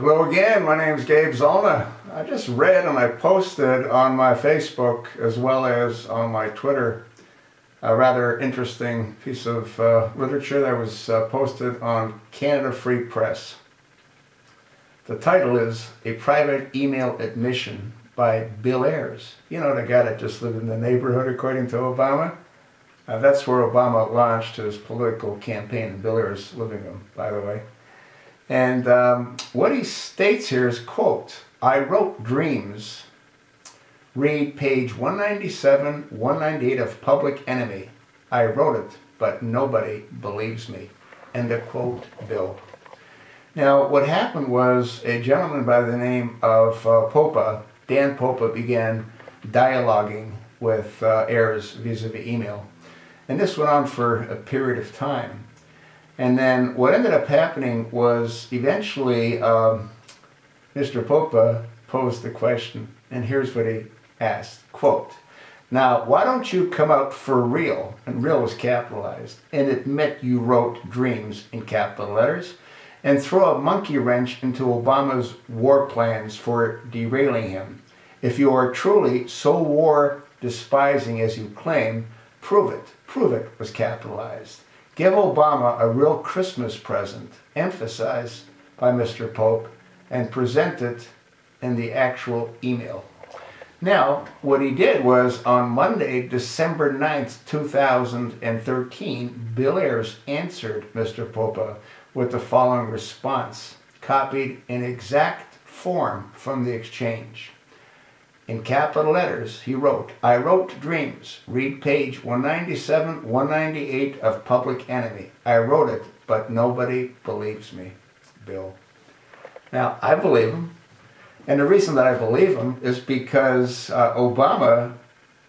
Hello again, my name is Gabe Zollner. I just read and I posted on my Facebook as well as on my Twitter a rather interesting piece of literature that was posted on Canada Free Press. The title is A Private Email Admission by Bill Ayers. You know, the guy that just lived in the neighborhood according to Obama? That's where Obama launched his political campaign in Bill Ayers' living room, by the way. And what he states here is, quote, I wrote dreams. Read page 197, 198 of Public Enemy. I wrote it, but nobody believes me. End of quote, Bill. Now, what happened was a gentleman by the name of Popa, Dan Popa, began dialoguing with Ayers vis-a-vis email. And this went on for a period of time. And then what ended up happening was eventually Mr. Popa posed the question, and here's what he asked, quote, now why don't you come out for real, and real was capitalized, and admit you wrote dreams in capital letters, and throw a monkey wrench into Obama's war plans for derailing him. If you are truly so war despising as you claim, prove it. Prove it was capitalized. Give Obama a real Christmas present, emphasized by Mr. Pope, and present it in the actual email. Now, what he did was on Monday, December 9th, 2013, Bill Ayers answered Mr. Popa with the following response, copied in exact form from the exchange. In capital letters, he wrote, I wrote dreams. Read page 197, 198 of Public Enemy. I wrote it, but nobody believes me, Bill. Now, I believe him. And the reason that I believe him is because Obama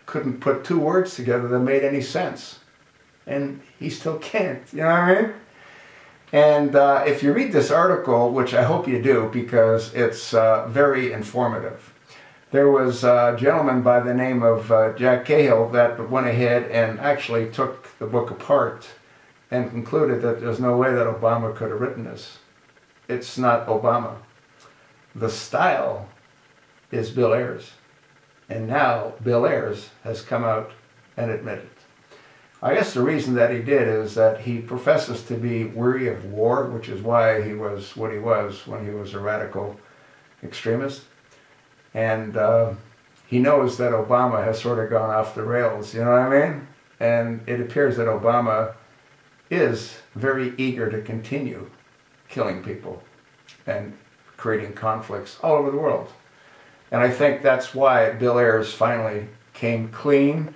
couldn't put two words together that made any sense. And he still can't, you know what I mean? And if you read this article, which I hope you do because it's very informative, there was a gentleman by the name of Jack Cahill that went ahead and actually took the book apart and concluded that there's no way that Obama could have written this. It's not Obama. The style is Bill Ayers. And now Bill Ayers has come out and admitted. I guess the reason that he did is that he professes to be weary of war, which is why he was what he was when he was a radical extremist. And he knows that Obama has sort of gone off the rails, you know what I mean? And it appears that Obama is very eager to continue killing people and creating conflicts all over the world. And I think that's why Bill Ayers finally came clean.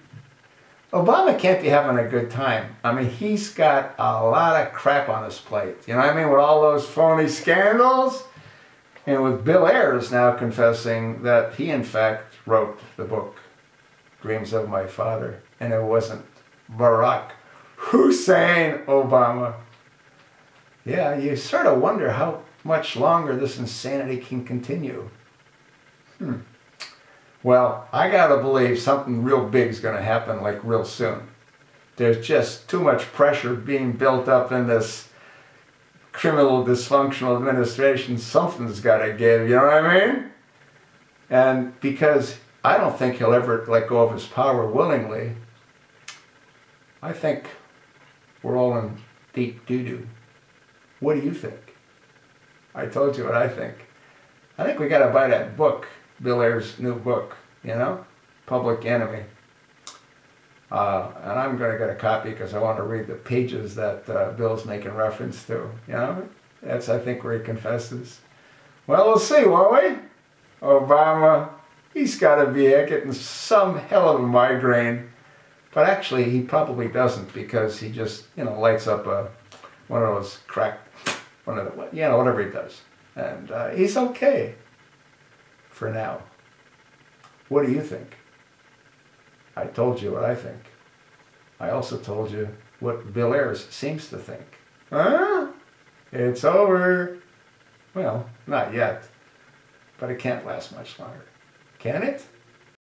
Obama can't be having a good time. I mean, he's got a lot of crap on his plate, you know what I mean, with all those phony scandals. And with Bill Ayers now confessing that he in fact wrote the book, Dreams of My Father, and it wasn't Barack Hussein Obama. Yeah, you sort of wonder how much longer this insanity can continue. Well, I gotta believe something real big is gonna happen like real soon. There's just too much pressure being built up in this criminal dysfunctional administration. Something's gotta give, you know what I mean? And because I don't think he'll ever let go of his power willingly, I think we're all in deep doo-doo. What do you think? I told you what I think. I think we gotta buy that book, Bill Ayers' new book, you know, Public Enemy. And I'm going to get a copy because I want to read the pages that Bill's making reference to, you know. That's, I think, where he confesses. Well, we'll see, won't we? Obama, he's got to be getting some hell of a migraine. But actually, he probably doesn't because he just, you know, lights up one of those you know, whatever he does. And he's okay for now. What do you think? I told you what I think. I also told you what Bill Ayers seems to think. Huh? It's over. Well, not yet. But it can't last much longer. Can it?